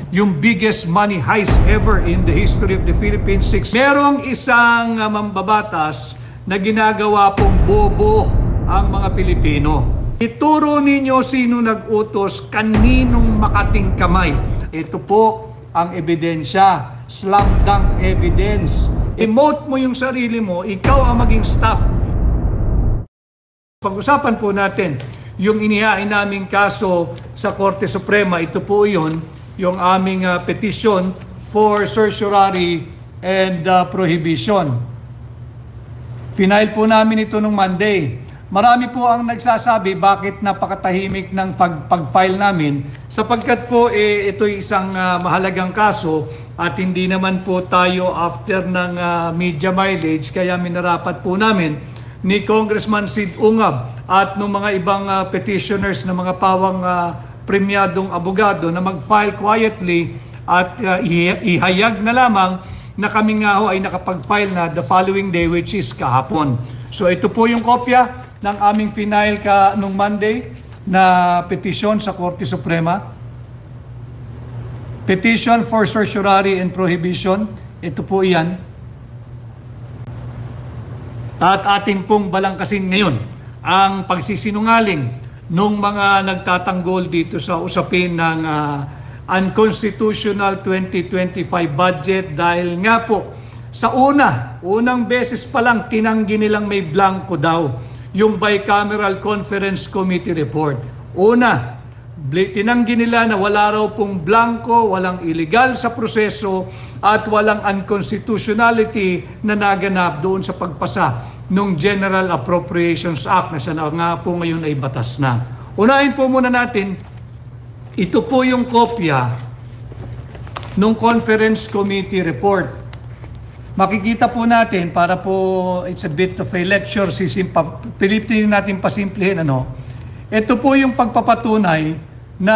yung biggest money heist ever in the history of the Philippines. Merong isang mambabatas na ginagawa pong bobo ang mga Pilipino. Ituro ninyo sino nag-utos, kaninong makating kamay. Ito po ang ebidensya, slam dunk evidence. Emote mo yung sarili mo, ikaw ang maging staff. Pag-usapan po natin yung inihain naming kaso sa Korte Suprema. Ito po yun, yung aming petition for certiorari and prohibition. Final po namin ito nung Monday. Marami po ang nagsasabi bakit napakatahimik ng pag-file namin sapagkat po ito'y isang mahalagang kaso at hindi naman po tayo after ng media mileage, kaya minarapat po namin ni Congressman Sid Ungab at ng mga ibang petitioners na mga pawang premyadong abogado na mag-file quietly at ihayag na lamang na kami nga ho ay nakapag-file na the following day, which is kahapon. So ito po yung kopya ng aming final nung Monday na petisyon sa Korte Suprema. Petition for certiorari and prohibition. Ito po yan. At ating pong balangkasin ngayon ang pagsisinungaling ng mga nagtatanggol dito sa usapin ng unconstitutional 2025 budget dahil nga po sa unang beses pa lang tinanggi nilang may blanco daw yung Bicameral Conference Committee report. Tinanggi nila na wala raw pong blanco, walang illegal sa proseso at walang unconstitutionality na naganap doon sa pagpasa ng General Appropriations Act na siya na nga po ngayon ay batas na. Unahin po muna natin, ito po yung kopya ng Conference Committee report. Makikita po natin para po it's a bit of a lecture, pilitin natin pasimplihin Ito po yung pagpapatunay na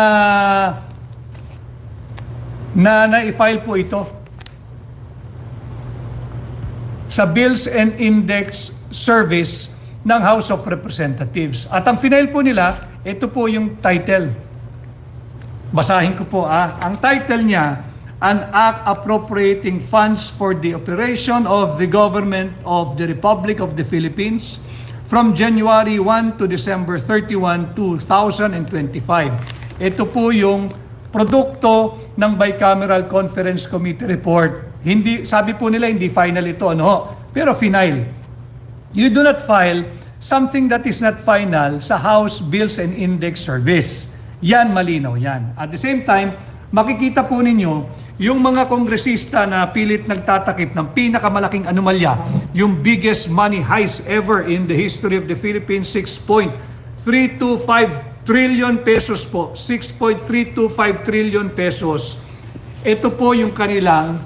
na-file po ito sa Bills and Index Service ng House of Representatives. At ang final po nila, ito po yung title. Basahin ko po Ang title niya, An Act Appropriating Funds for the Operation of the Government of the Republic of the Philippines from January 1 to December 31, 2025. Ito po yung produkto ng Bicameral Conference Committee report. Sabi po nila hindi final ito, pero final. You do not file something that is not final sa House Bills and Index Service. Yan, malinaw yan. At the same time, makikita po ninyo yung mga kongresista na pilit nagtatakip ng pinakamalaking anomalya, yung biggest money heist ever in the history of the Philippines, 6.325 trillion pesos po. 6.325 trillion pesos. Ito po yung kanilang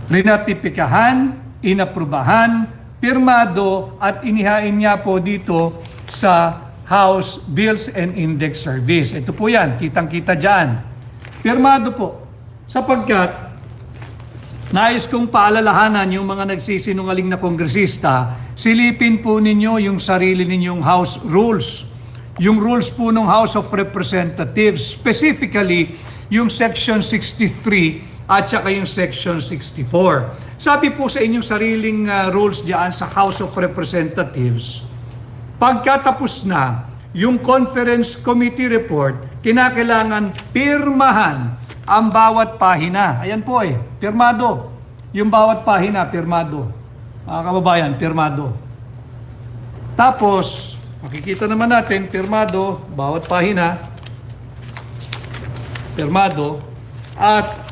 rinatipikahan, inaprubahan, pirmado at inihain niya po dito sa House Bills and Index Service. Ito po yan, kitang-kita dyan. Pirmado po, sapagkat nais kong paalalahanan yung mga nagsisinungaling na kongresista, silipin po ninyo yung sarili ninyong House rules. Yung rules po ng House of Representatives, specifically yung Section 63 at saka yung Section 64. Sabi po sa inyong sariling rules diyan sa House of Representatives, pagkatapos na yung Conference Committee report, kinakailangan pirmahan ang bawat pahina. Ayan po pirmado. Yung bawat pahina, pirmado. Mga kababayan, pirmado. Tapos, makikita naman natin, pirmado, bawat pahina, pirmado, at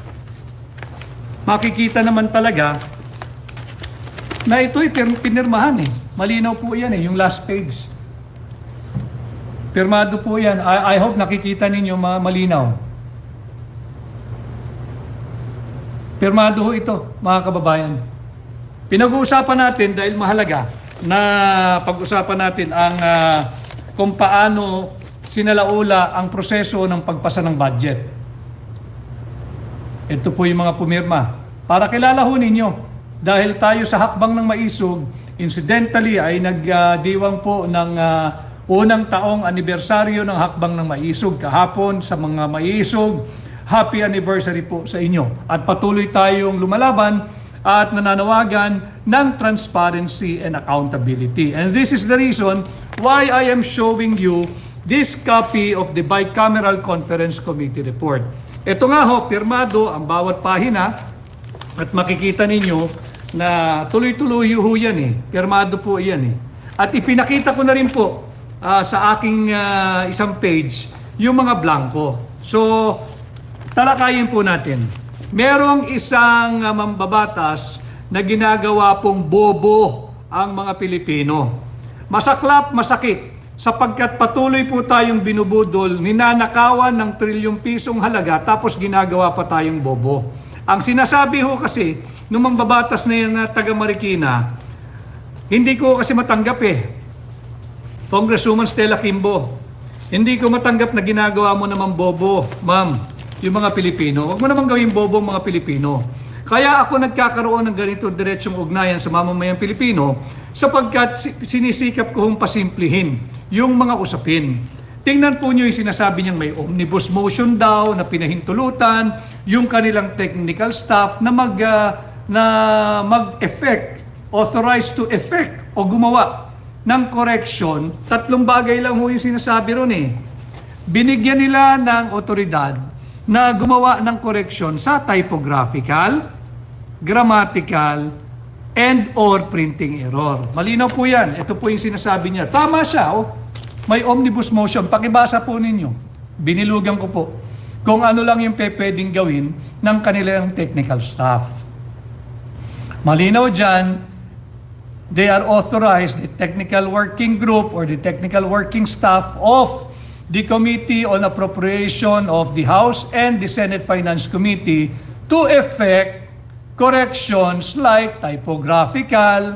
makikita naman talaga na ito'y pinirmahan Malinaw po yan yung last page. Pirmado po yan. I hope nakikita ninyo malinaw. Pirmado ho ito, mga kababayan. Pinag-uusapan natin dahil mahalaga na pag-usapan natin ang kung paano sinalaula ang proseso ng pagpasa ng budget. Ito po yung mga pumirma. Para kilala ho ninyo, dahil tayo sa hakbang ng maisog, incidentally ay nagdiwang po ng unang taong anibersaryo ng hakbang ng maisog kahapon sa mga maisog happy anniversary po sa inyo. At patuloy tayong lumalaban at nananawagan ng transparency and accountability. And this is the reason why I am showing you this copy of the Bicameral Conference Committee report. Ito nga ho, pirmado ang bawat pahina at makikita ninyo na tuloy-tuloy ho yan eh. Pirmado po yan eh. At ipinakita ko na rin po sa aking isang page yung mga blanco. So, talakayin po natin. Merong isang mambabatas na ginagawa pong bobo ang mga Pilipino. Masaklap, masakit, sapagkat patuloy po tayong binubudol, ninanakawan ng trilyong pisong halaga, tapos ginagawa pa tayong bobo. Ang sinasabi ho kasi, nung mambabatas na yan na taga Marikina, hindi ko kasi matanggap eh. Congresswoman Stella Kimbo, hindi ko matanggap na ginagawa mo naman bobo, ma'am, yung mga Pilipino. Huwag mo naman gawing bobo mga Pilipino. Kaya ako nagkakaroon ng ganito diretsong ugnayan sa mamamayang Pilipino sapagkat sinisikap ko hong pasimplihin yung mga usapin. Tingnan po nyo yung sinasabi niyang may omnibus motion daw na pinahintulutan, yung kanilang technical staff na mag-effect, authorized to effect o gumawa ng correction. Tatlong bagay lang ho yung sinasabi ron eh. Binigyan nila ng otoridad na gumawa ng correction sa typographical, grammatical, and or printing error. Malinaw po yan. Ito po yung sinasabi niya. Tama siya. Oh. May omnibus motion. Pakibasa po ninyo. Binilugan ko po kung ano lang yung pwedeng gawin ng kanilang technical staff. Malinaw dyan, they are authorized, the technical working group or the technical working staff of the Committee on Appropriation of the House and the Senate Finance Committee to effect corrections like typographical,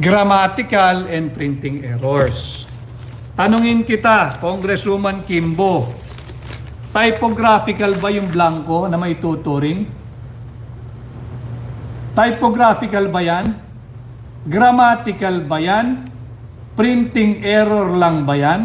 grammatical, and printing errors. Tanungin kita, Congresswoman Kimbo, typographical ba yung blanco na may tuturing? Typographical ba yan? Grammatical ba yan? Printing error lang ba yan?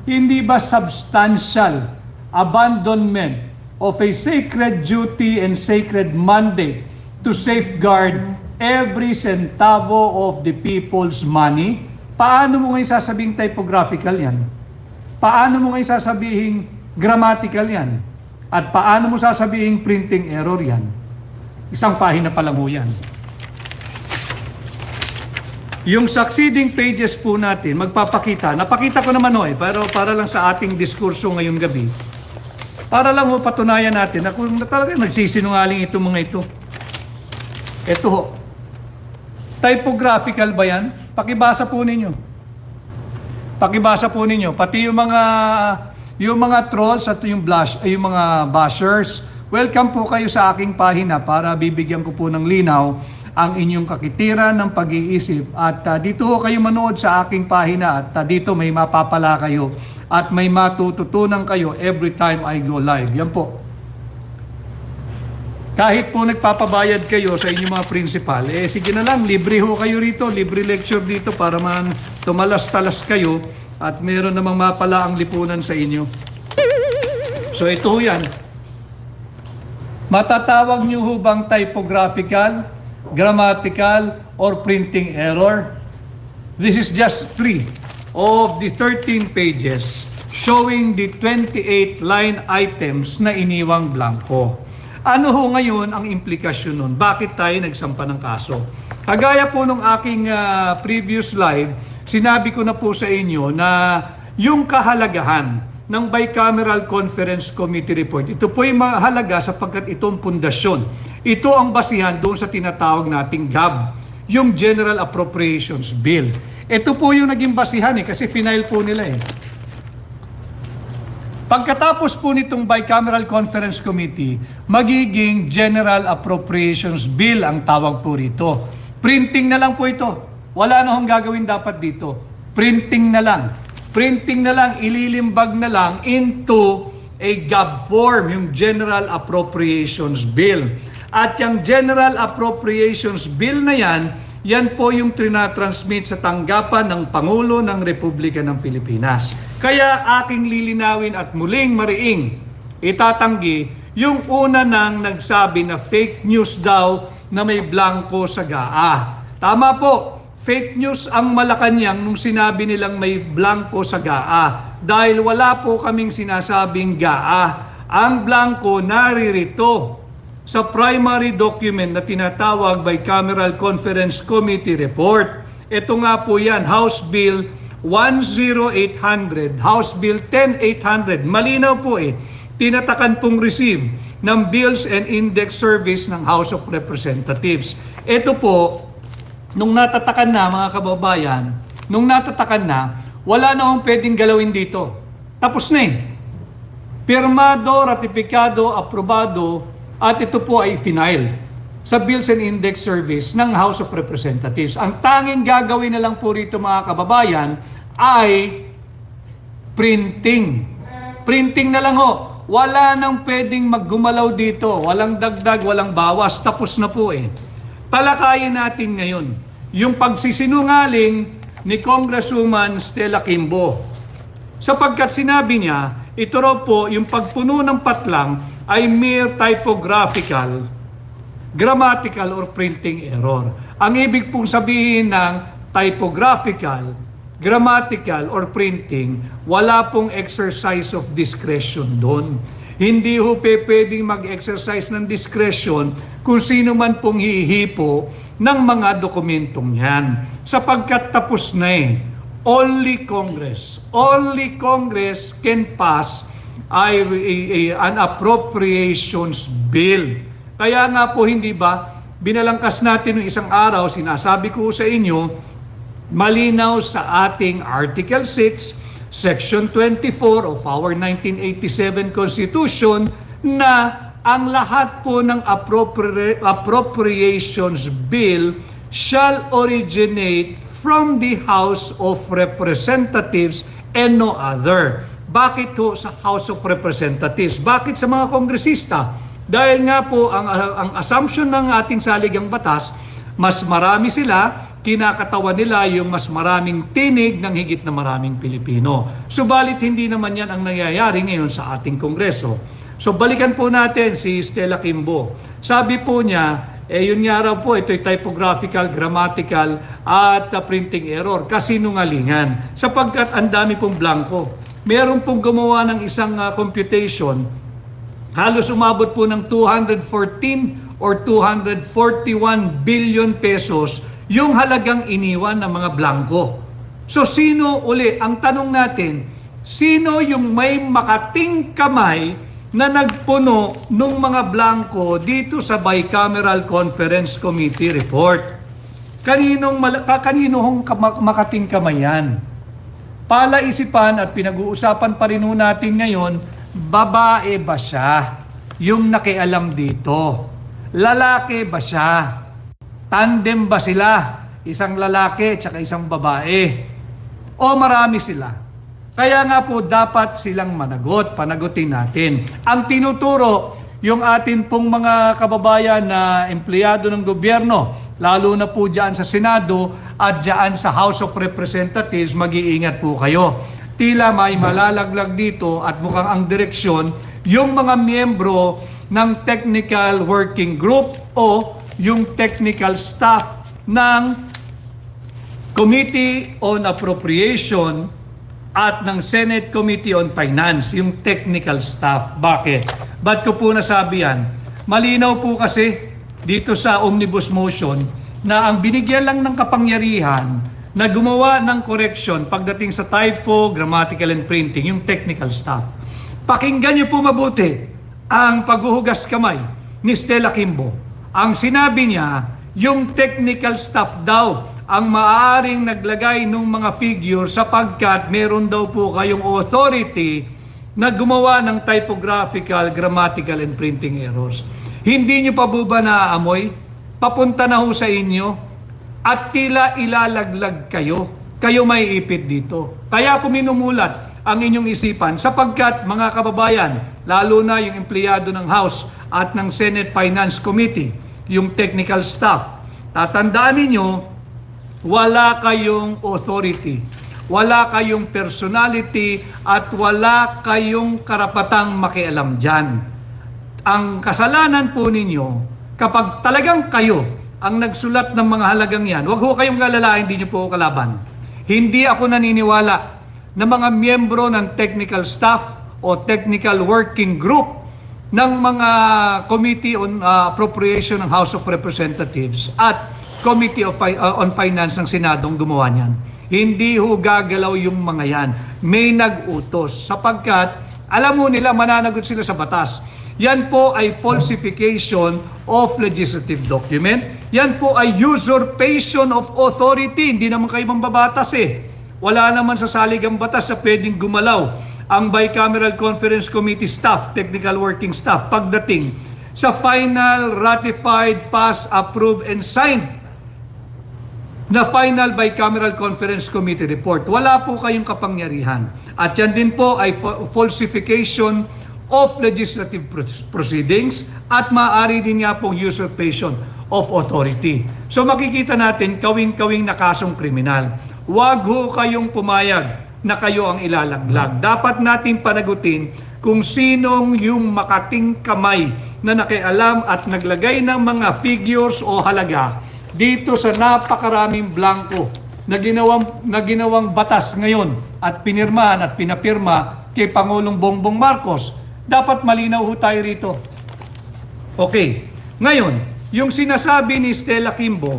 Hindi ba substantial abandonment of a sacred duty and sacred mandate to safeguard every centavo of the people's money? Paano mo ngayon sasabing typographical yan? Paano mo ngayon sasabihin grammatical yan? At paano mo sasabihin printing error yan? Isang pahina pa lang ho yan. Yung succeeding pages po natin, magpapakita. Napakita ko naman ho eh, pero para lang sa ating diskurso ngayong gabi. Para lang ho patunayan natin na kung talaga nagsisinungaling itong mga ito. Ito ho. Typographical ba yan? Pakibasa po ninyo. Pakibasa po ninyo. Pati yung mga trolls at yung mga bashers, welcome po kayo sa aking pahina para bibigyan ko po ng linaw ang inyong kakitiran ng pag-iisip. At dito ho kayo manood sa aking pahina at dito may mapapala kayo at may matututunan kayo every time I go live. Yan po. Kahit po nagpapabayad kayo sa inyong mga principal, sige na lang, libre ho kayo rito, libre lecture dito para man tumalas-talas kayo at meron namang mapala ang lipunan sa inyo. So ito ho yan. Matatawag nyo ho bang typographical, grammatical, or printing error? This is just 3 of the 13 pages showing the 28 line items na iniwang blanco. Ano ho ngayon ang implikasyon nun? Bakit tayo nagsampa ng kaso? Kagaya po nung aking previous live, sinabi ko na po sa inyo na yung kahalagahan ng Bicameral Conference Committee report, ito po ay mahalaga sapagkat itong pundasyon. Ito ang basihan doon sa tinatawag nating GAB, yung General Appropriations Bill. Ito po yung naging basihan kasi final po nila Pagkatapos po nitong Bicameral Conference Committee, magiging General Appropriations Bill ang tawag po rito. Printing na lang po ito. Wala na hong gagawin dapat dito. Printing na lang. Printing na lang, ililimbag na lang into a GAB form, yung General Appropriations Bill. At yung General Appropriations Bill na yan po yung trinatransmit sa tanggapan ng Pangulo ng Republika ng Pilipinas. Kaya aking lilinawin at muling mariing itatanggi yung una nang nagsabi na fake news daw na may blanco sa GAA. Tama po, fake news ang Malacanang nung sinabi nilang may blanco sa GAA. Dahil wala po kaming sinasabing GAA. Ang blanco naririto sa primary document na tinatawag Bicameral Conference Committee Report. Ito nga po yan, House Bill 10800, House Bill 10800. Malinaw po tinatakan pong receive ng Bills and Index Service ng House of Representatives. Ito po, nung natatakan na mga kababayan, wala na akong pwedeng galawin dito. Tapos na Pirmado, ratipikado, aprobado, at ito po ay final sa Bills and Index Service ng House of Representatives. Ang tanging gagawin na lang po rito mga kababayan ay printing. Printing na lang Wala nang pwedeng maggumalaw dito. Walang dagdag, walang bawas. Tapos na po Talakayin natin ngayon yung pagsisinungaling ni Congresswoman Stella Quimbo. Sapagkat sinabi niya, ito raw po yung pagpuno ng patlang ay mere typographical, grammatical, or printing error. Ang ibig pong sabihin ng typographical, grammatical, or printing, wala pong exercise of discretion doon. Hindi pwedeng mag-exercise ng discretion kung sino man pong hihipo ng mga dokumentong yan. Sapagkat tapos na Only Congress can pass an appropriations bill. Kaya nga po, hindi ba, binalangkas natin ng isang araw, sinasabi ko sa inyo, malinaw sa ating Article 6, Section 24 of our 1987 Constitution na ang lahat po ng appropriations bill shall originate from the House of Representatives and no other. Bakit sa House of Representatives? Bakit sa mga kongresista? Dahil nga po ang assumption ng ating saligang batas, mas marami sila, kinakatawan nila yung mas maraming tinig ng higit na maraming Pilipino. Subalit hindi naman yan ang nangyayari ngayon sa ating Kongreso. So balikan po natin si Stella Quimbo. Sabi po niya, yun nga raw po, ito'y typographical, grammatical, at printing error. Kasinungalingan. Sapagkat ang dami pong blanco. Meron pong gumawa ng isang computation, halos umabot po ng 214 or 241 billion pesos yung halagang iniwan ng mga blanco. So sino ang tanong natin, sino yung may makating kamay na nagpuno ng mga blanco dito sa Bicameral Conference Committee Report? Kaninong makating kamay yan? Palaisipan at pinag-uusapan pa rin natin ngayon, babae ba siya yung nakialam dito? Lalaki ba siya? Tandem ba sila? Isang lalaki at isang babae? O marami sila? Kaya nga po dapat silang panagutin natin. Ang tinuturo yung atin pong mga kababayan na empleyado ng gobyerno, lalo na po dyan sa Senado at dyan sa House of Representatives, mag-iingat po kayo. Tila may malalaglag dito at mukhang ang direksyon yung mga miyembro ng Technical Working Group o yung technical staff ng Committee on Appropriation at ng Senate Committee on Finance, yung technical staff. Bakit? Ba't ko po nasabi yan? Malinaw po kasi dito sa omnibus motion na ang binigyan lang ng kapangyarihan na gumawa ng correction pagdating sa typo, grammatical, and printing, yung technical staff. Pakinggan niyo po mabuti ang paghuhugas kamay ni Stella Quimbo. Ang sinabi niya, yung technical staff daw ang maaaring naglagay ng mga figure sapagkat meron daw po kayong authority na gumawa ng typographical, grammatical, and printing errors. Hindi niyo pa ba naaamoy? Papunta na ho sa inyo at tila ilalaglag kayo. Kayo may ipit dito. Kaya ko minumulat ang inyong isipan sapagkat mga kababayan, lalo na yung empleyado ng House at ng Senate Finance Committee, yung technical staff, tatandaan ninyo, wala kayong authority, Wala kayong personality at wala kayong karapatang makialam dyan. Ang kasalanan po ninyo, kapag talagang kayo ang nagsulat ng mga halagang yan, huwag ho kayong galalain, hindi nyo po kalaban. Hindi ako naniniwala na mga miyembro ng technical staff o technical working group ng mga Committee on Appropriation ng House of Representatives at Committee on Finance ng Senadong gumawa niyan. Hindi ho gagalaw yung mga yan. May nag-utos sapagkat alam mo nila mananagot sila sa batas. Yan po ay falsification of legislative document. Yan po ay usurpation of authority. Hindi naman kayo mambabatas eh. Wala naman sa saligang batas sa pwedeng gumalaw ang Bicameral Conference Committee staff, technical working staff, pagdating sa final, ratified, passed, approved, and signed na final Bicameral Conference Committee report. Wala po kayong kapangyarihan. At yan din po ay falsification of legislative proceedings at maaari din nga pong usurpation of authority. So makikita natin kawing-kawing na kasong kriminal. Huwag ho kayong pumayag na kayo ang ilalaglag. Dapat natin panagutin kung sinong yung makating kamay na nakialam at naglagay ng mga figures o halaga dito sa napakaraming blanco na ginawang batas ngayon at pinirmahan at pinapirma kay Pangulong Bongbong Marcos. Dapat malinaw ho tayo rito. Okay. Ngayon, yung sinasabi ni Stella Kimbo,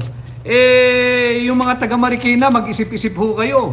yung mga taga Marikina, mag-isip-isip ho kayo.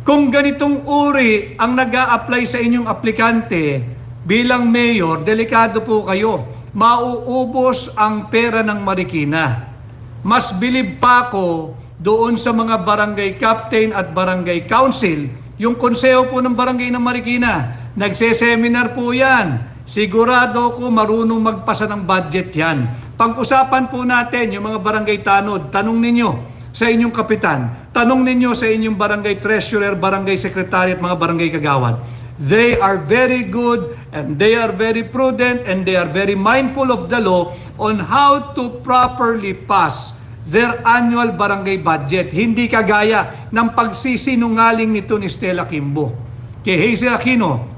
Kung ganitong uri ang nag-a-apply sa inyong aplikante bilang mayor, delikado po kayo. Mauubos ang pera ng Marikina. Mas bilib pa ako doon sa mga barangay captain at barangay council, yung konseho po ng barangay ng Marikina. Nagse-seminar po yan. Sigurado ko marunong magpasa ng budget yan. Pag-usapan po natin yung mga barangay tanod, tanong ninyo sa inyong kapitan, tanong ninyo sa inyong barangay treasurer, barangay secretary at mga barangay kagawad. They are very good and they are very prudent and they are very mindful of the law on how to properly pass their annual barangay budget. Hindi kagaya ng pagsisinungaling nito ni Stella Kimbo. Kay Hazel Aquino,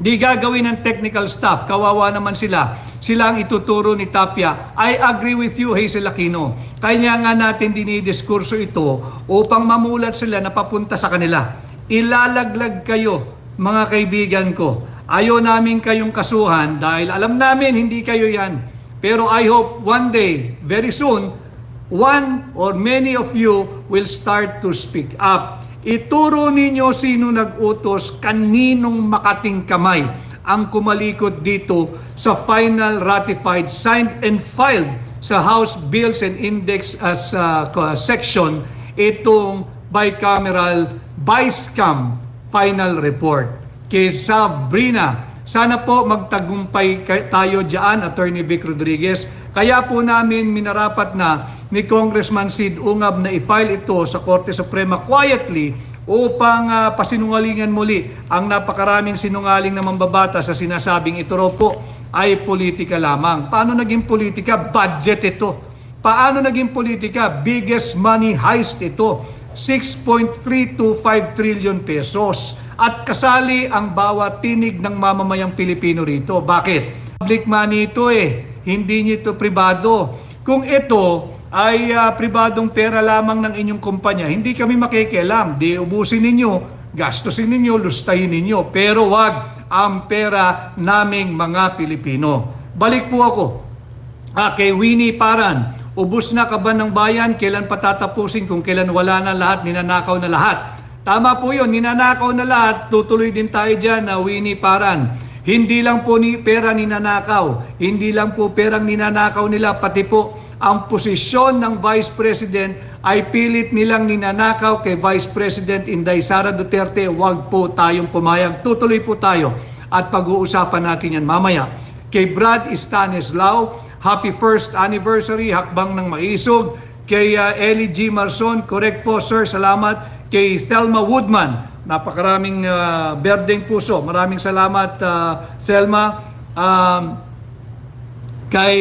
di gagawin ng technical staff, kawawa naman sila. Sila ang ituturo ni Tapia. I agree with you, Hazel Aquino. Kaya nga natin dinidiskurso ito upang mamulat sila na papunta sa kanila. Ilalaglag kayo, mga kaibigan ko. Ayaw namin kayong kasuhan dahil alam namin hindi kayo yan. Pero I hope one day, very soon, one or many of you will start to speak up. Ituro ninyo sino nag-utos, kaninong makating kamay ang kumalikot dito sa final ratified, signed and filed sa House Bills and Index as section itong bicameral BICAM final report. Kay Sabrina, sana po magtagumpay tayo dyan, Attorney Vic Rodriguez. Kaya po namin minarapat na ni Congressman Sid Ungab na i-file ito sa Korte Suprema quietly upang pasinungalingan muli ang napakaraming sinungaling na mambabata sa sinasabing ito raw po ay politika lamang. Paano naging politika? Budget ito. Paano naging politika? Biggest money heist ito. 6.325 trillion pesos. At kasali ang bawat tinig ng mamamayang Pilipino rito. Bakit? Public money ito eh. Hindi nito pribado. Kung ito ay pribadong pera lamang ng inyong kumpanya, hindi kami makikialam. Di ubusin ninyo, gastusin ninyo, lustayin ninyo. Pero wag ang pera naming mga Pilipino. Balik po ako kay Winnie Paran. Ubus na kaban ng bayan, kailan patatapusin kung kailan wala na lahat, ninanakaw na lahat. Tama po yun, ninanakaw na lahat, tutuloy din tayo dyan na Winnie Paran. Hindi lang po ni pera ninanakaw, hindi lang po perang ninanakaw nila, pati po ang posisyon ng Vice President ay pilit nilang ninanakaw kay Vice President Inday Sara Duterte. Huwag po tayong pumayag, tutuloy po tayo at pag-uusapan natin yan mamaya. Kay Brad Stanislao, happy first anniversary, hakbang ng maisog. Kay Ellie G. Marson, correct po sir, salamat. Kay Thelma Woodman, napakaraming berdeng puso. Maraming salamat, Thelma. Kay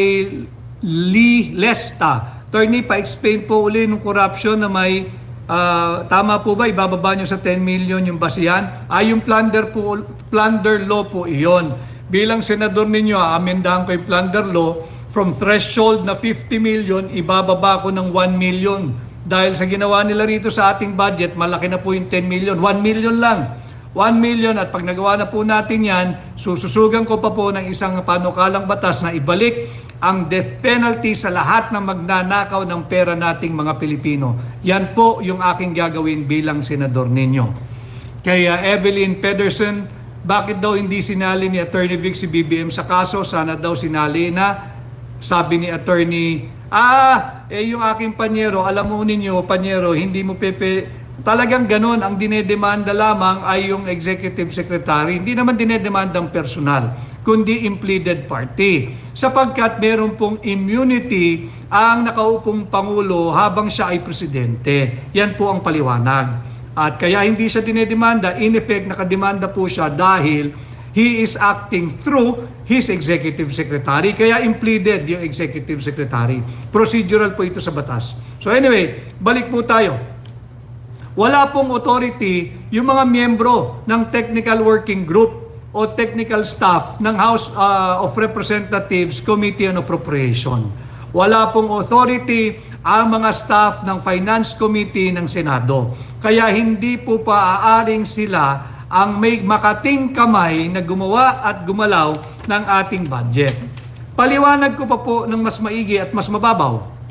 Lee Lesta, attorney, pa-explain po uli ng corruption na may Tama po ba? Ibababa nyo sa 10 million yung basihan? Yung plunder law po iyon. Bilang senador ninyo, amendahan ko yung plunder law from threshold na 50 million, ibababa ko ng 1 million. Dahil sa ginawa nila rito sa ating budget, malaki na po yung 10 million. 1 million lang. 1 million at pag nagawa na po natin yan, sususugan ko pa po ng isang panukalang batas na ibalik ang death penalty sa lahat ng magnanakaw ng pera nating mga Pilipino. Yan po yung aking gagawin bilang senador ninyo. Kaya Evelyn Pedersen, bakit daw hindi sinali ni Attorney Vic si BBM sa kaso? Sana daw sinali na. Sabi ni Attorney, yung aking panyero, alam mo ninyo, panyero, hindi mo talagang ganun, ang dinedemanda lamang ay yung executive secretary. Hindi naman dinedemanda ang personal, kundi impleaded party. Sapagkat meron pong immunity ang nakaupong Pangulo habang siya ay presidente. Yan po ang paliwanag. At kaya hindi siya dinedemanda, in effect, nakademanda po siya dahil he is acting through his executive secretary. Kaya impleaded yung executive secretary. Procedural po ito sa batas. So anyway, balik po tayo. Wala pong authority yung mga miyembro ng Technical Working Group o technical staff ng House of Representatives Committee on Appropriation. Wala pong authority ang mga staff ng Finance Committee ng Senado. Kaya hindi po paaaring sila ang may makating kamay na gumawa at gumalaw ng ating budget. Paliwanag ko pa po ng mas maigi at mas mababaw.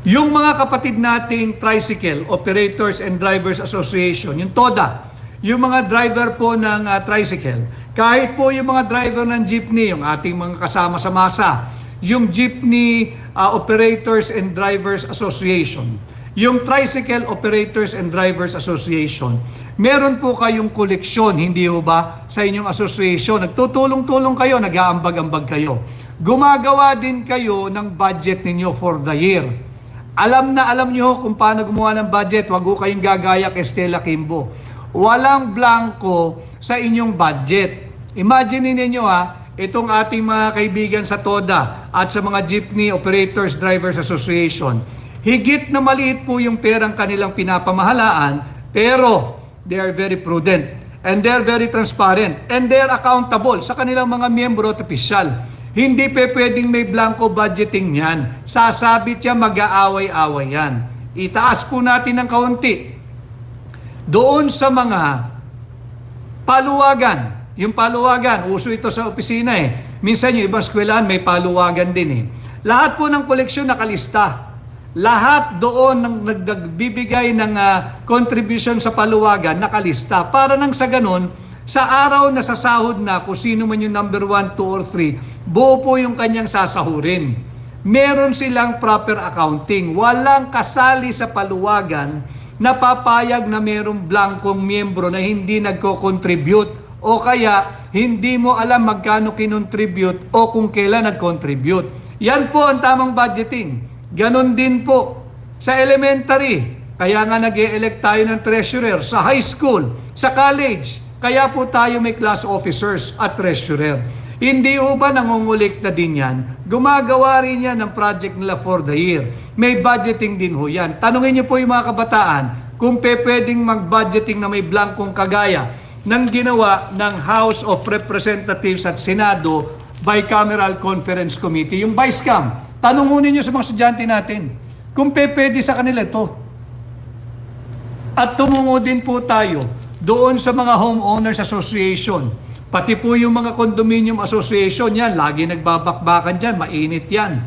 Yung mga kapatid nating Tricycle Operators and Drivers Association, yung TODA, yung mga driver po ng tricycle, kahit po yung mga driver ng jeepney, yung ating mga kasama sa masa, yung Jeepney Operators and Drivers Association, yung Tricycle Operators and Drivers Association, meron po kayong koleksyon, hindi ho ba, sa inyong association? Nagtutulong-tulong kayo, nag-aambag-ambag kayo. Gumagawa din kayo ng budget ninyo for the year. Alam nyo kung paano gumawa ng budget. Wag ho kayong gagaya kay Stella Kimbo. Walang blanco sa inyong budget. Imagine ninyo itong ating mga kaibigan sa TODA at sa mga Jeepney Operators Drivers Association. Higit na maliit po yung perang kanilang pinapamahalaan, pero they are very prudent and they're very transparent and they're accountable sa kanilang mga miyembro at opisyal. Hindi pwedeng may blanco budgeting yan. Sasabit yan, mag-aaway-aaway yan. Itaas po natin ng kaunti. Doon sa mga paluwagan, yung paluwagan, uso ito sa opisina Minsan yung ibang eskwelahan may paluwagan din Lahat po ng koleksyon nakalista. Lahat doon ng nagbibigay ng contribution sa paluwagan nakalista. Para nang sa ganun, sa araw na sasahod na kung sino man yung number 1, 2, or 3, buo po yung kanyang sasahurin. Meron silang proper accounting. Walang kasali sa paluwagan na papayag na merong blankong miyembro na hindi nagko-contribute o kaya hindi mo alam magkano kinontribute o kung kailan nag-contribute. Yan po ang tamang budgeting. Ganon din po sa elementary. Kaya nga nag-e-elect tayo ng treasurer sa high school, sa college. Kaya po tayo may class officers at treasurer. Hindi ho ba nangungulikta din yan? Gumagawa rin yan ng project nila for the year. May budgeting din ho yan. Tanungin niyo po yung mga kabataan kung pwedeng mag-budgeting na may blankong kagaya ng ginawa ng House of Representatives at Senado Bicameral Conference Committee, yung BICAM. Tanungin niyo sa mga estudyante natin kung pwede sa kanila ito. At tumungo din po tayo doon sa mga homeowners association, pati po yung mga condominium association yan, lagi nagbabakbakan dyan, mainit yan.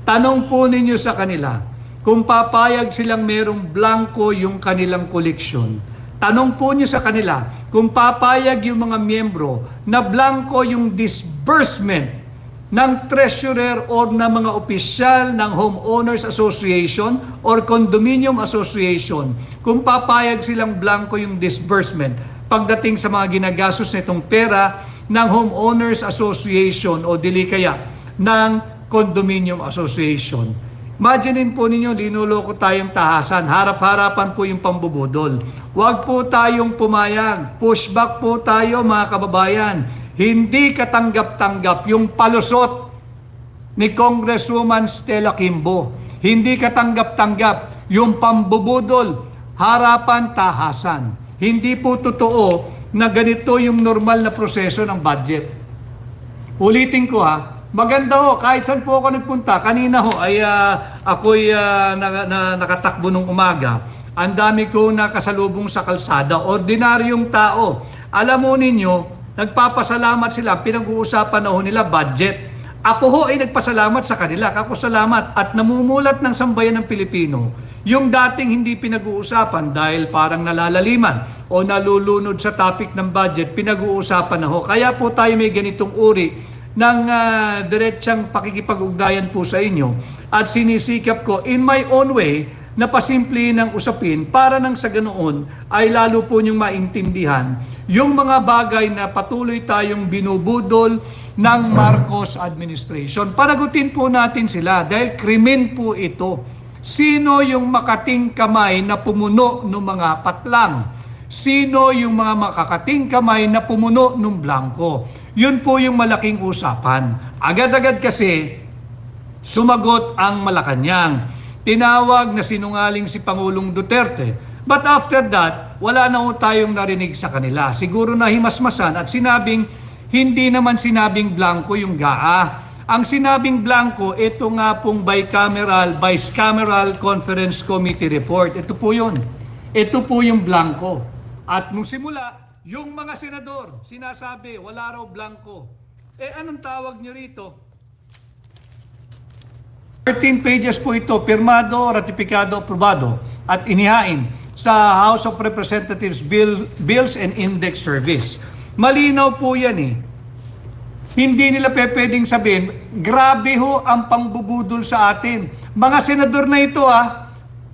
Tanong po ninyo sa kanila, kung papayag silang merong blanco yung kanilang koleksyon. Tanong po niyo sa kanila, kung papayag yung mga miyembro na blanco yung disbursement ng treasurer or ng mga opisyal ng homeowners association or condominium association, kung papayag silang blanco yung disbursement pagdating sa mga ginagastos nitong pera ng homeowners association o dili kaya ng condominium association. Imaginin po ninyo, linuloko tayong tahasan, harap-harapan po yung pambubudol. Huwag po tayong pumayag, pushback po tayo mga kababayan. Hindi katanggap-tanggap yung palusot ni Congresswoman Stella Kimbo. Hindi katanggap-tanggap yung pambubudol, harapan, tahasan. Hindi po totoo na ganito yung normal na proseso ng budget. Ulitin ko maganda ho, kahit saan po ako nagpunta, kanina ho ay ako'y nakatakbo nung umaga. Ang dami ko nakasalubong sa kalsada, ordinaryong tao. Alam mo ninyo, nagpapasalamat sila, pinag-uusapan na ho nila budget. Ako ho ay nagpasalamat sa kanila, kakosalamat at namumulat ng sambayan ng Pilipino. Yung dating hindi pinag-uusapan dahil parang nalalaliman o nalulunod sa topic ng budget, pinag-uusapan na ho. Kaya po tayo may ganitong uri ng diretsang pakikipag-ugnayan po sa inyo at sinisikap ko in my own way na pasimplihin ng usapin para nang sa ganoon ay lalo po niyong maintindihan yung mga bagay na patuloy tayong binubudol ng Marcos administration. Panagutin po natin sila dahil krimen po ito. Sino yung makating kamay na pumuno ng mga patlang? Sino yung mga makakating kamay na pumuno ng blanco? Yun po yung malaking usapan. Agad-agad kasi sumagot ang Malacanang. Tinawag na sinungaling si Pangulong Duterte. But after that, wala na tayong narinig sa kanila. Siguro na himasmasan at sinabing, hindi naman sinabing blanco yung GAA. Ang sinabing blanco, ito nga pong Vice-Cameral Conference Committee report. Ito po yun. Ito po yung blanco. At nung simula, yung mga senador, sinasabi, wala raw blanco. Anong tawag nyo rito? 13 pages po ito, pirmado, ratipikado, aprobado at inihain sa House of Representatives Bills and Index Service. Malinaw po yan Hindi nila pwedeng sabihin, grabe ho ang pangbubudol sa atin. Mga senador na ito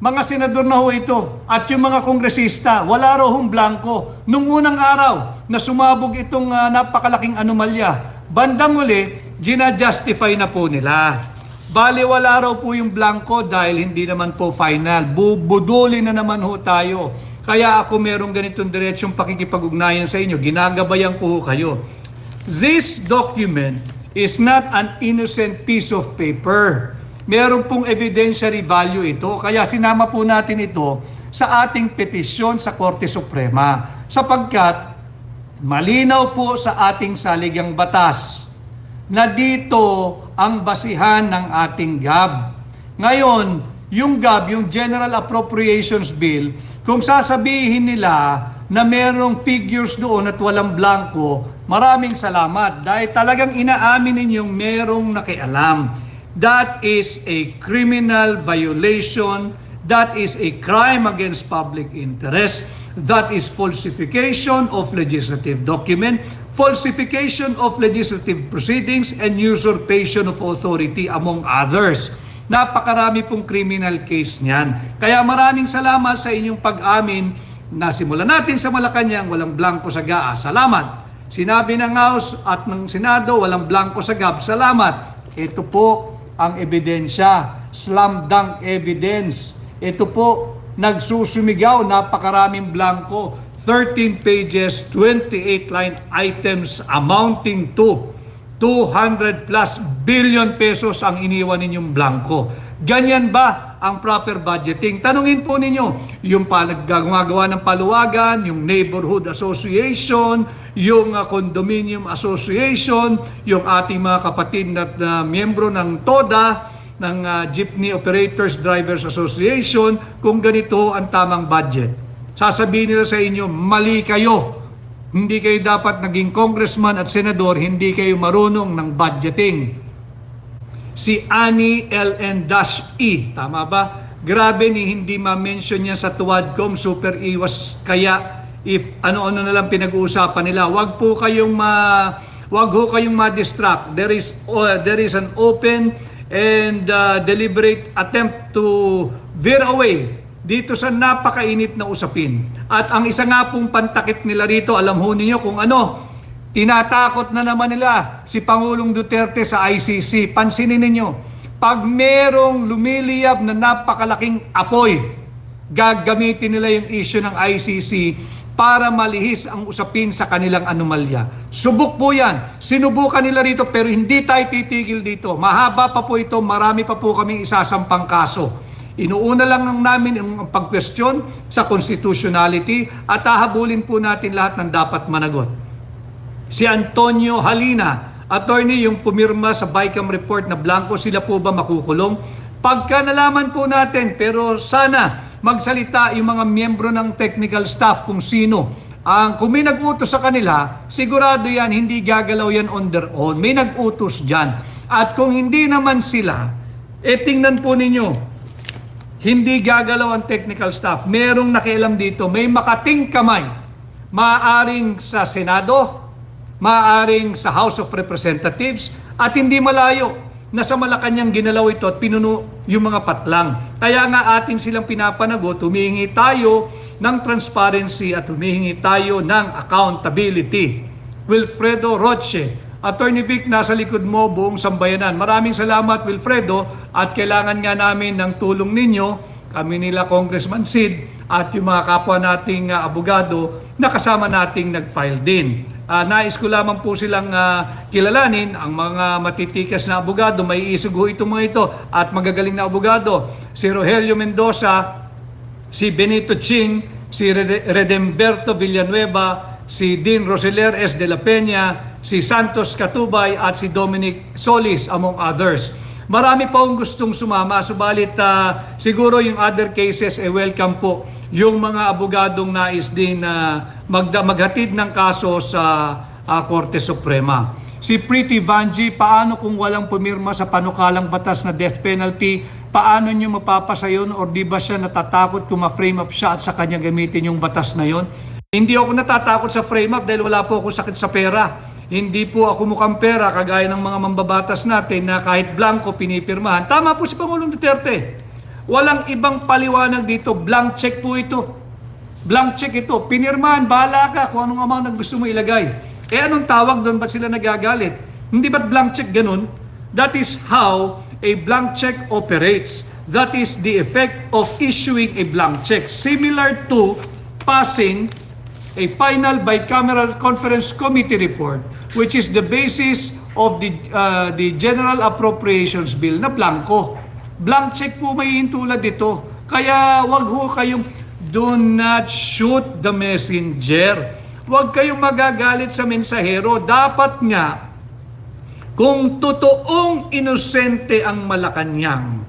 mga senador na ho ito at yung mga kongresista, wala raw hong blanco. Nung unang araw na sumabog itong napakalaking anomalya, bandang uli, gina-justify na po nila. Bali, wala raw po yung blanco dahil hindi naman po final. Bubudulin na naman ho tayo. Kaya ako merong ganitong diretsong pakikipag-ugnayan sa inyo. Ginagabayan ko kayo. This document is not an innocent piece of paper. Meron pong evidentiary value ito. Kaya sinama po natin ito sa ating petisyon sa Korte Suprema. Sapagkat malinaw po sa ating saligang batas na dito ang basihan ng ating GAB. Ngayon, yung GAB, yung General Appropriations Bill, kung sasabihin nila na merong figures doon at walang blanco, maraming salamat dahil talagang inaamin ninyong merong nakialam. That is a criminal violation. That is a crime against public interest. That is falsification of legislative document, falsification of legislative proceedings, and usurpation of authority among others. Napakarami pong criminal case niyan. Kaya maraming salamat sa inyong pag-amin na simulan natin sa Malacanang, walang blanco sa GAA. Salamat. Sinabi ng House at ng Senado, walang blanco sa GAB. Salamat. Ito po ang ebidensya. Slam dunk evidence. Ito po, nagsusumigaw, napakaraming blanco. 13 pages, 28 line items amounting to 200 plus billion pesos ang iniwan ninyong blanco. Ganyan ba ang proper budgeting? Tanungin po ninyo, yung gumagawa ng paluwagan, yung neighborhood association, yung condominium association, yung ating mga kapatid na miyembro ng TODA, ng Jeepney Operators Drivers Association, kung ganito ang tamang budget. Sasabihin nila sa inyo, mali kayo. Hindi kayo dapat naging congressman at senador, hindi kayo marunong ng budgeting. Si Annie LN-E, tama ba? Grabe hindi ma-mention yan sa Tuwadcom, super iwas kaya if ano-ano na lang pinag-uusapan nila. Wag ho kayong ma-distract. There is an open and deliberate attempt to veer away dito sa napakainit na usapin. At ang isa nga pong pantakip nila rito, alam ho ninyo kung ano, tinatakot na naman nila si Pangulong Duterte sa ICC. Pansinin ninyo, pag merong lumiliyab na napakalaking apoy, gagamitin nila yung issue ng ICC para malihis ang usapin sa kanilang anomalya. Subok po yan. Sinubukan nila rito pero hindi tayo titigil dito. Mahaba pa po ito, marami pa po kaming isasampang kaso. Inuuna lang namin yung pag-question sa constitutionality at hahabulin po natin lahat ng dapat managot. Si Antonio Halina, attorney, yung pumirma sa BICAM report na blanco, sila po ba makukulong? Pagka nalaman po natin, pero sana magsalita yung mga miyembro ng technical staff kung sino. Kung may nag-utos sa kanila, sigurado yan, hindi gagalaw yan on their own. May nag-utos dyan. At kung hindi naman sila, tingnan po ninyo, hindi gagalaw ang technical staff. Merong nakialam dito, may makating kamay. Maaring sa Senado, maaring sa House of Representatives, at hindi malayo na sa Malacanang ginalaw ito at pinuno yung mga patlang. Kaya nga atin silang pinapanagot, humihingi tayo ng transparency at humihingi tayo ng accountability. Wilfredo Roche, Attorney Vic, nasa likod mo buong sambayanan. Maraming salamat, Wilfredo, at kailangan nga namin ng tulong ninyo, kami nila Congressman Sid at yung mga kapwa nating abogado na kasama nating nag-file din. Nais ko lamang po silang kilalanin, ang mga matitikas na abogado, may isugo itong mga ito at magagaling na abogado. Si Rogelio Mendoza, si Benito Ching, si Redemberto Villanueva, si Dean Roseler S. de la Peña, si Santos Catubay at si Dominic Solis, among others. Marami pa akong gustong sumama, subalit siguro yung other cases, welcome po yung mga abogadong nais din na maghatid ng kaso sa Korte Suprema. Si Pretty Vanji, paano kung walang pumirma sa panukalang batas na death penalty? Paano nyo mapapasa yun? Or di ba siya natatakot kung ma-frame up siya at sa kanya gamitin yung batas na yun? Hindi ako natatakot sa frame up dahil wala po ako sakit sa pera. Hindi po ako mukhang pera kagaya ng mga mambabatas natin na kahit blanco pinipirmahan. Tama po si Pangulong Duterte. Walang ibang paliwanag dito. Blank check po ito. Blank check ito. Pinirmahan, bahala ka kung anong amang gusto mo ilagay. Anong tawag doon? Ba't sila nagagalit? Hindi ba't blank check ganun? That is how a blank check operates. That is the effect of issuing a blank check. Similar to passing a final bicameral conference committee report, which is the basis of the General Appropriations Bill na blanco. Blank check po may intulad dito. Kaya wag ho kayong do not shoot the messenger. Wag kayong magagalit sa mensahero. Dapat nga, kung totoong inosente ang Malacanang,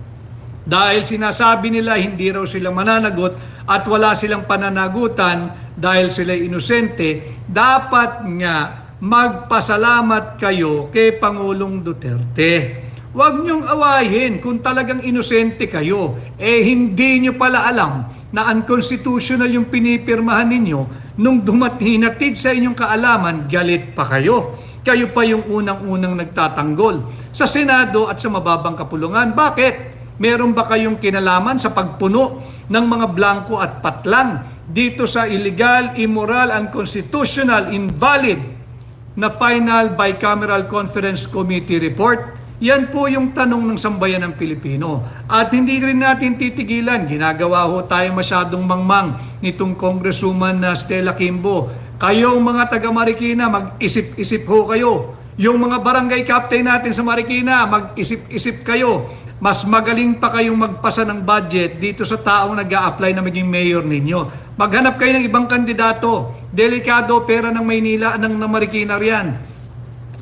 dahil sinasabi nila hindi raw sila mananagot at wala silang pananagutan dahil sila inosente, dapat nga magpasalamat kayo kay Pangulong Duterte. Huwag niyong awahin kung talagang inosente kayo. Hindi niyo pala alam na unconstitutional yung pinipirmahan ninyo. Nung hinatid sa inyong kaalaman, galit pa kayo. Kayo pa yung unang-unang nagtatanggol sa Senado at sa mababang kapulungan. Bakit? Meron ba kayong kinalaman sa pagpuno ng mga blanco at patlang dito sa illegal, immoral, unconstitutional, invalid na final bicameral conference committee report? Yan po yung tanong ng sambayan ng Pilipino. At hindi rin natin titigilan. Ginagawa ho tayo masyadong mangmang nitong Congresswoman na Stella Kimbo. Kayong mga taga Marikina, mag-isip-isip ho kayo. Yung mga barangay captain natin sa Marikina, mag-isip-isip kayo. Mas magaling pa kayong magpasa ng budget dito sa taong nag-a-apply na maging mayor ninyo. Maghanap kayo ng ibang kandidato. Delikado pera ng Maynila, ng Marikina riyan.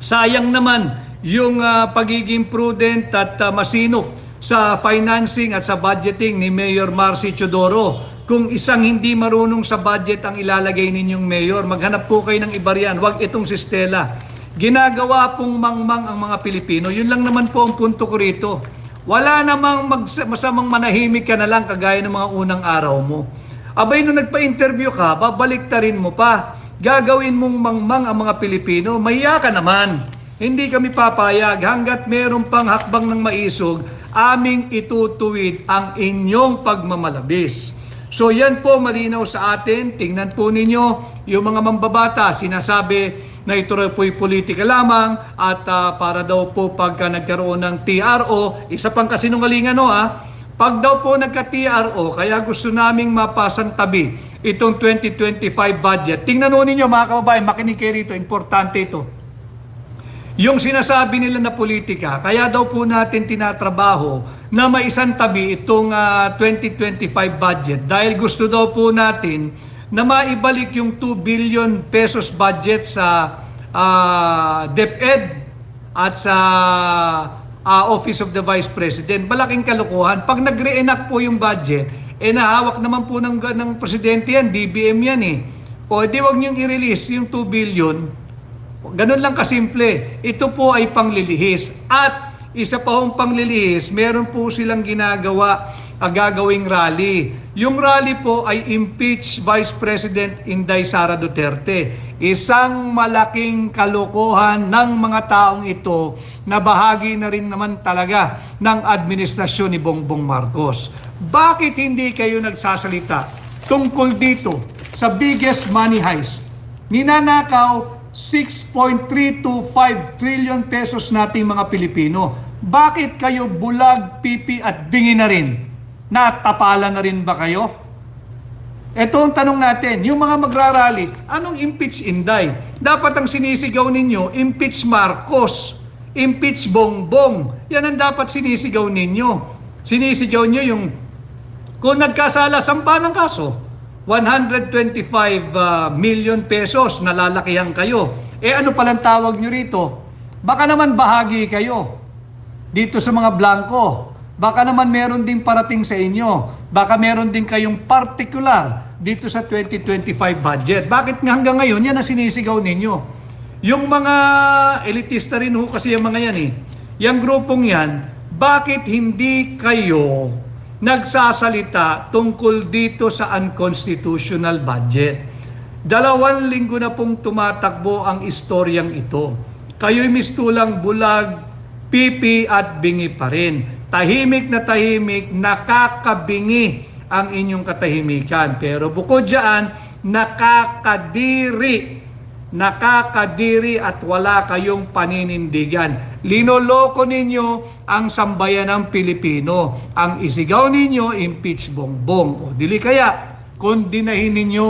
Sayang naman yung pagiging prudent at masinop sa financing at sa budgeting ni Mayor Marcy Chodoro. Kung isang hindi marunong sa budget ang ilalagay ninyong mayor, maghanap po kayo ng iba riyan. Huwag itong si Stella. Ginagawa pong mangmang ang mga Pilipino. Yun lang naman po ang punto ko rito. Wala namang masamang manahimik ka na lang kagaya ng mga unang araw mo. Abay, nung nagpa-interview ka, babaliktarin mo pa. Gagawin mong mangmang ang mga Pilipino. Mahiya ka naman. Hindi kami papayag hanggat meron pang hakbang ng maisog, aming itutuwid ang inyong pagmamalabis. So yan po malinaw sa atin. Tingnan po ninyo yung mga mambabata. Sinasabi na ito po'y politika lamang at para daw po pagka nagkaroon ng TRO, isa pang kasinungalingan pag daw po nagka-TRO, kaya gusto naming mapasang tabi itong 2025 budget. Tingnan po ninyo mga kababayan, makinig kayo rito, importante ito. Yung sinasabi nila na politika, kaya daw po natin tinatrabaho na maisantabi itong 2025 budget dahil gusto daw po natin na maibalik yung 2 billion pesos budget sa DepEd at sa Office of the Vice President. Malaking kalokohan. Pag nag-reenact po yung budget, nahawak naman po ng presidente yan, DBM yan eh. O di wag niyong i-release yung 2 billion. Ganun lang kasimple. Ito po ay panglilihis. At isa pa hong panglilihis, meron po silang gagawing rally. Yung rally po ay impeach Vice President Inday Sara Duterte. Isang malaking kalokohan ng mga taong ito na bahagi na rin naman talaga ng administrasyon ni Bongbong Marcos. Bakit hindi kayo nagsasalita tungkol dito sa biggest money heist? Ninanakaw 6.325 trillion pesos nating mga Pilipino. Bakit kayo bulag, pipi at bingi na rin? Natapalan na rin ba kayo? Ito ang tanong natin, yung mga magrarally, anong impeach Inday? Dapat ang sinisigaw ninyo, impeach Marcos, impeach Bongbong. Yan ang dapat sinisigaw ninyo. Sinisigaw nyo yung, kung nagkasala, sampa ng kaso. 125 million pesos, nalalakihan kayo. Ano palang tawag nyo rito? Baka naman bahagi kayo dito sa mga blanco. Baka naman meron din parating sa inyo. Baka meron din kayong particular dito sa 2025 budget. Bakit nga hanggang ngayon, yan ang sinisigaw ninyo? Yung mga elitista rin ho kasi yung mga yan eh. Yung grupong yan, bakit hindi kayo nagsasalita tungkol dito sa unconstitutional budget? 2 linggo na pong tumatakbo ang istoryang ito. Kayo'y mistulang bulag, pipi at bingi pa rin. Tahimik na tahimik, nakakabingi ang inyong katahimikan. Pero bukod dyan, nakakadiri at wala kayong paninindigan. Linoloko ninyo ang sambayan ng Pilipino. Ang isigaw ninyo, impeach Bongbong. O dili kaya, kung dinahin ninyo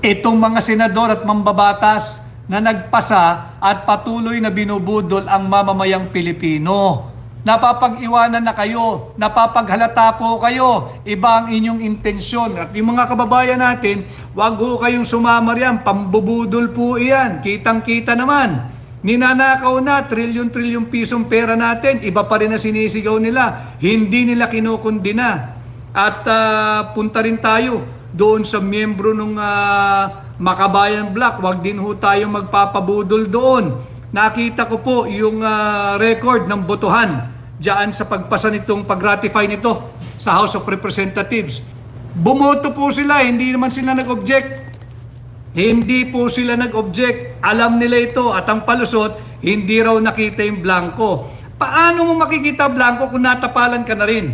itong mga senador at mambabatas na nagpasa at patuloy na binubudol ang mamamayang Pilipino. Napapag-iwanan na kayo, napapaghalata po kayo, iba ang inyong intensyon. At yung mga kababayan natin, wag ho kayong sumama riyan, pambubudol po iyan, kitang-kita naman. Ninanakaw na, trilyon-trilyon pisong pera natin, iba pa rin na sinisigaw nila, hindi nila kinukundina. At punta rin tayo doon sa miyembro ng Makabayan Black, wag din ho tayo magpapabudol doon. Nakita ko po yung record ng botohan diyan sa pagpasa nitong pag-ratify nito sa House of Representatives. Bumoto po sila, hindi naman sila nag-object. Hindi po sila nag-object. Alam nila ito at ang palusot, hindi raw nakita yung blanco. Paano mo makikita blanco kung natapalan ka na rin?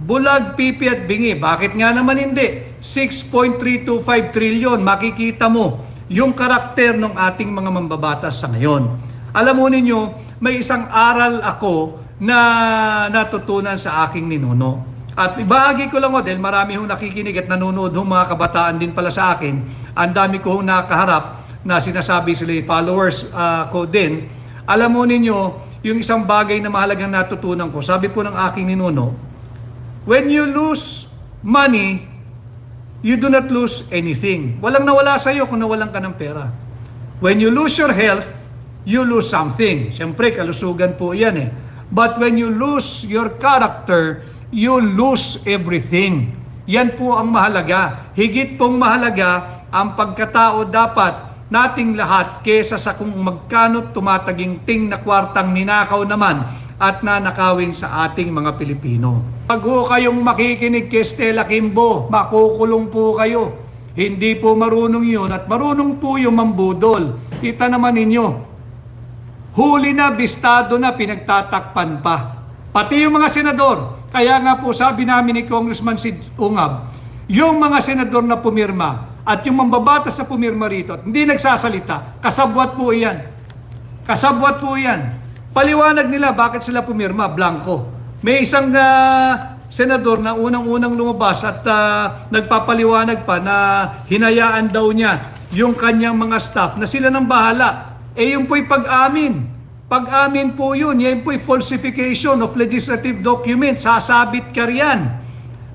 Bulag, pipi at bingi. Bakit nga naman hindi? 6.325 trillion, makikita mo yung karakter ng ating mga mambabatas sa ngayon. Alam mo ninyo, may isang aral ako na natutunan sa aking ninuno. At ibahagi ko lang dahil marami hong nakikinig at nanonood hong mga kabataan din pala sa akin. Ang dami ko hong nakaharap na sinasabi sila followers ko din. Alam mo ninyo, yung isang bagay na mahalagang natutunan ko, sabi po ng aking ninuno, when you lose money, you do not lose anything. Walang nawala sa iyo kung nawalan ka ng pera. When you lose your health, you lose something. Siyempre, kalusugan po yan eh. But when you lose your character, you lose everything. Yan po ang mahalaga. Higit pong mahalaga ang pagkatao dapat nating lahat kesa sa kung magkano tumataginting na kwartang ninakaw naman at nanakawin sa ating mga Pilipino. Pag ho kayong makikinig kay Stella Kimbo, makukulong po kayo. Hindi po marunong yun at marunong po yung mambudol. Kita naman ninyo, huli na, bistado na, pinagtatakpan pa. Pati yung mga senador. Kaya nga po sabi namin ni Congressman Sid Ungab, yung mga senador na pumirma at yung mambabatas na pumirma rito, hindi nagsasalita, kasabwat po iyan. Kasabwat po iyan. Paliwanag nila bakit sila pumirma, blanco. May isang senador na unang-unang lumabas at nagpapaliwanag pa na hinayaan daw niya yung kanyang mga staff na sila nang bahala. Yun po'y pag-amin. Pag-amin po yun. Yan po'y falsification of legislative document. Sasabit ka riyan.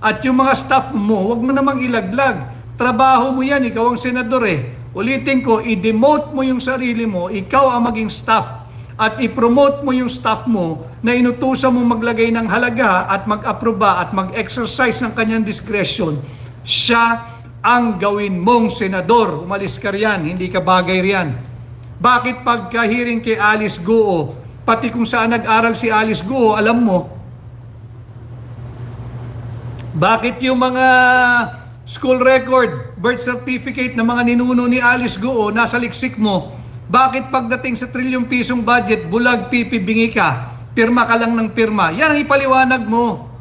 At yung mga staff mo, wag mo namang ilaglag. Trabaho mo yan, ikaw ang senador eh. Ulitin ko, i-demote mo yung sarili mo, ikaw ang maging staff. At i-promote mo yung staff mo na inutusan mo maglagay ng halaga at mag-aproba at mag-exercise ng kanyang discretion. Siya ang gawin mong senador. Umalis ka riyan, hindi ka bagay riyan. Bakit pagka-hearing kay Alice Guo, pati kung saan nag-aral si Alice Guo, alam mo, bakit yung mga school record, birth certificate ng mga ninuno ni Alice Guo nasa liksik mo? Bakit pagdating sa trilyong pisong budget, bulag, pipi, bingi ka, pirma ka lang ng pirma? Yan ang ipaliwanag mo.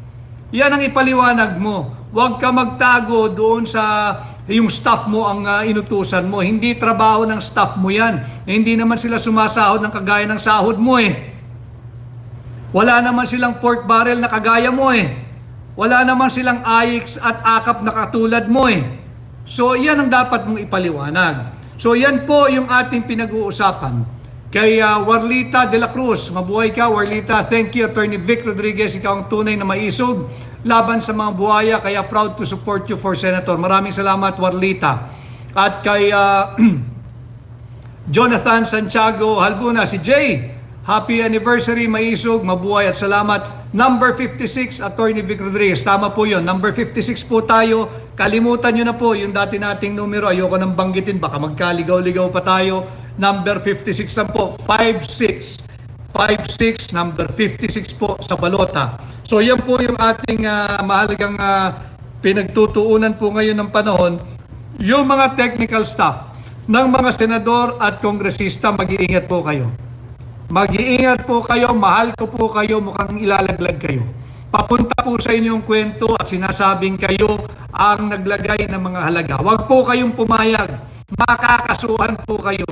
Yan ang ipaliwanag mo. Huwag ka magtago doon sa yung staff mo ang inutusan mo. Hindi trabaho ng staff mo yan. Hindi naman sila sumasahod ng kagaya ng sahod mo eh. Wala naman silang pork barrel na kagaya mo eh. Wala naman silang AIX at AKAP na katulad mo eh. So yan ang dapat mong ipaliwanag. So yan po yung ating pinag-uusapan. Kay Warlita de la Cruz, mabuhay ka Warlita. Thank you Attorney Vic Rodriguez, ikaw ang tunay na maisog laban sa mga buhaya, kaya proud to support you for Senator. Maraming salamat Warlita. At kay Jonathan Santiago Halbuna, si Jay, happy anniversary maisog, mabuhay at salamat. Number 56, Attorney Vic Rodriguez. Tama po yun. Number 56 po tayo. Kalimutan nyo na po yung dati nating numero. Ayoko nang banggitin. Baka magkaligaw-ligaw pa tayo. Number 56 lang po. 56. 56, number 56 po sa balota. So yan po yung ating mahalagang pinagtutuunan po ngayon ng panahon. Yung mga technical staff ng mga senador at kongresista, mag-iingat po kayo. Mag-iingat po kayo, mahal ko po kayo, mukhang ilalaglag kayo. Papunta po sa inyong kwento at sinasabing kayo ang naglagay ng mga halaga. Huwag po kayong pumayag, makakasuhan po kayo.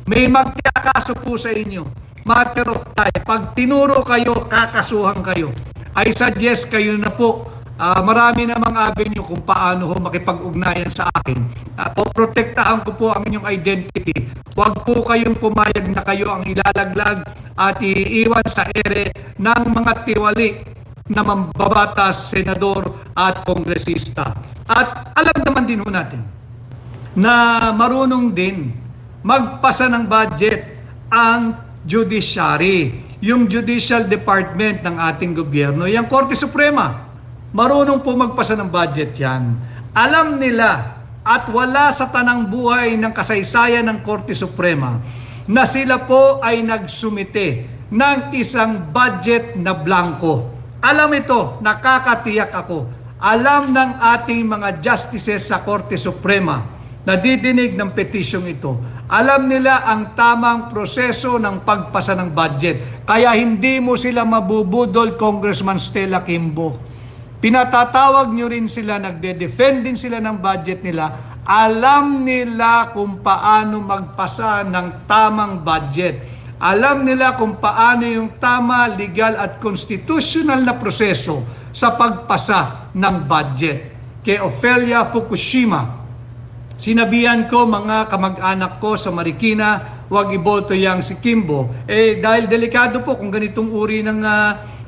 May magkakaso po sa inyo. Matter of time. Pag tinuro kayo, kakasuhan kayo. I suggest kayo na po, marami namang avenue kung paano ho makipag-ugnayan sa akin. Protektahan ko po ang inyong identity. Huwag po kayong pumayag na kayo ang ilalaglag at iiwan sa ere ng mga tiwali na mambabatas, senador at kongresista. At alam naman din ho natin na marunong din magpasa ng budget ang judiciary, yung judicial department ng ating gobyerno, yung Korte Suprema. Marunong po magpasa ng budget yan. Alam nila at wala sa tanang buhay ng kasaysayan ng Korte Suprema na sila po ay nagsumite ng isang budget na blanco. Alam ito, nakakatiyak ako. Alam ng ating mga justices sa Korte Suprema na didinig ng petisyong ito. Alam nila ang tamang proseso ng pagpasa ng budget. Kaya hindi mo sila mabubudol, Congressman Stella Kimbo. Pinatatawag nyo rin sila, nagde-defend din sila ng budget nila. Alam nila kung paano magpasa ng tamang budget. Alam nila kung paano yung tama, legal at constitutional na proseso sa pagpasa ng budget. Kay Ofelia Fukushima, sinabihan ko mga kamag-anak ko sa Marikina, huwag iboto yang si Kimbo. Dahil delikado po kung ganitong uri ng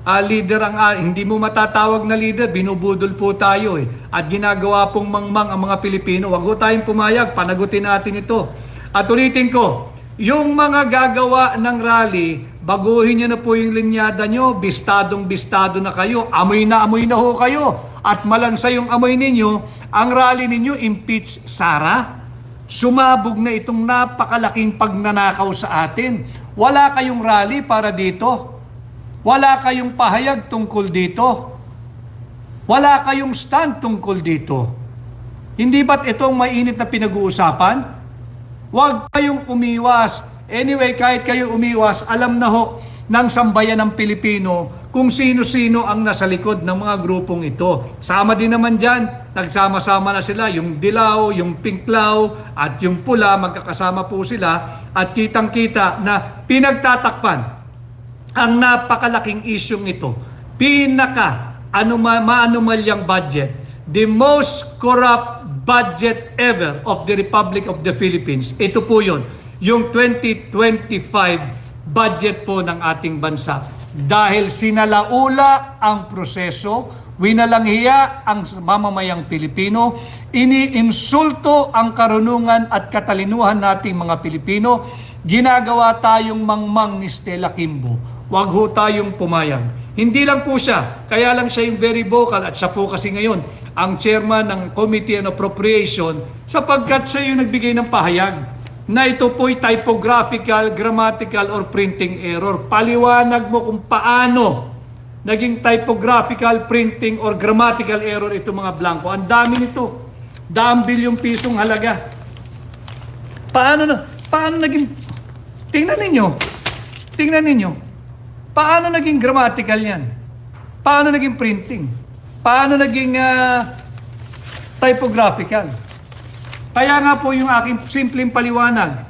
leader hindi mo matatawag na leader, binubudol po tayo At ginagawa pong mangmang ang mga Pilipino. Huwag po tayong pumayag, panagutin natin ito. At ulitin ko, yung mga gagawa ng rally, baguhin nyo na po yung linyada nyo, bistadong-bistado na kayo, amoy na ho kayo. At malansa yung amoy ninyo, ang rally ninyo, impeach Sara. Sumabog na itong napakalaking pagnanakaw sa atin. Wala kayong rally para dito. Wala kayong pahayag tungkol dito. Wala kayong stand tungkol dito. Hindi ba't itong mainit na pinag-uusapan? Huwag kayong umiwas. Anyway, kahit kayo umiwas, alam na ho ng sambayan ng Pilipino kung sino-sino ang nasa likod ng mga grupong ito. Sama din naman dyan, nagsama-sama na sila, yung dilaw, yung pinklaw, at yung pula, magkakasama po sila, at kitang-kita na pinagtatakpan ang napakalaking isyong ito. Maanumalyang budget, the most corrupt budget ever of the Republic of the Philippines. Ito po yun. yung 2025 budget po ng ating bansa. Dahil sinalaula ang proseso, winalanghiya ang mamamayang Pilipino, iniinsulto ang karunungan at katalinuhan nating mga Pilipino, ginagawa tayong mangmang ni Stella Kimbo. Huwag ho tayong pumayag. Hindi lang po siya, kaya lang siya yung very vocal at siya po kasi ngayon ang chairman ng Committee on Appropriation sapagkat siya yung nagbigay ng pahayag na ito po'y typographical, grammatical, or printing error. Paliwanag mo kung paano naging typographical, printing, or grammatical error ito mga blanco. Ang dami nito. Daang bilyong pisong halaga. Paano naging... Tingnan ninyo. Paano naging grammatical yan? Paano naging printing? Paano naging typographical? Kaya nga po yung aking simpleng paliwanag.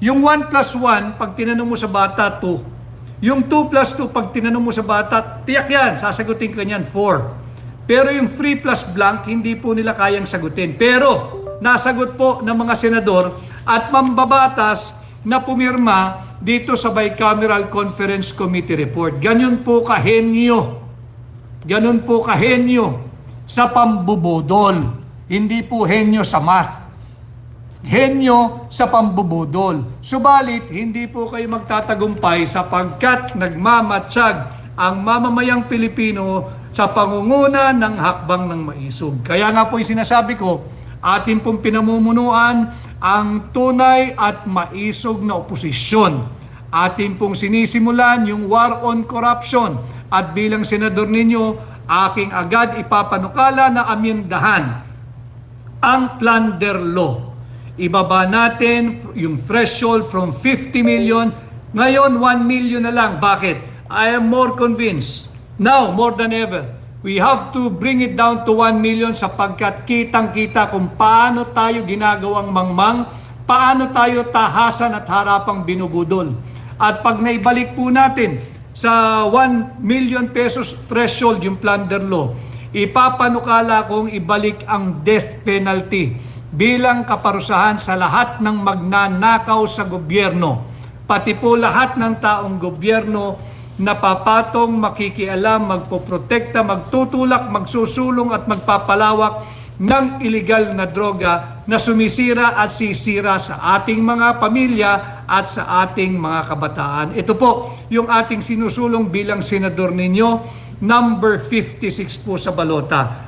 Yung 1 plus 1, pag tinanong mo sa bata, 2. Yung 2 plus 2, pag tinanong mo sa bata, tiyak yan, sasagutin ko yan, 4. Pero yung 3 plus blank, hindi po nila kayang sagutin. Pero, nasagot po ng mga senador at mambabatas na pumirma dito sa Bicameral Conference Committee Report. Ganyan po kahenyo. Ganun po kahenyo sa pambubudol. Hindi po henyo sa math. Henyo sa pambubudol. Subalit, hindi po kayo magtatagumpay sapagkat nagmamatsyag ang mamamayang Pilipino sa pangunguna ng hakbang ng maisog. Kaya nga po yung sinasabi ko, atin pong pinamumunuan ang tunay at maisog na oposisyon. Atin pong sinisimulan yung war on corruption at bilang senador ninyo, aking agad ipapanukala na amyendahan ang plunder law. Ibaba natin yung threshold from 50 million, ngayon 1 million na lang. Bakit? I am more convinced, now more than ever, we have to bring it down to 1 million sapagkat kitang-kita kung paano tayo ginagawang mangmang, paano tayo tahasan at harapang binubudol. At pag naibalik po natin sa 1 million pesos threshold yung plunder law, ipapanukala kong ibalik ang death penalty bilang kaparusahan sa lahat ng magnanakaw sa gobyerno. Pati po lahat ng taong gobyerno na papatong, makikialam, magpoprotekta, magtutulak, magsusulong at magpapalawak ng iligal na droga na sumisira at sisira sa ating mga pamilya at sa ating mga kabataan. Ito po yung ating sinusulong bilang senador ninyo, number 56 po sa balota.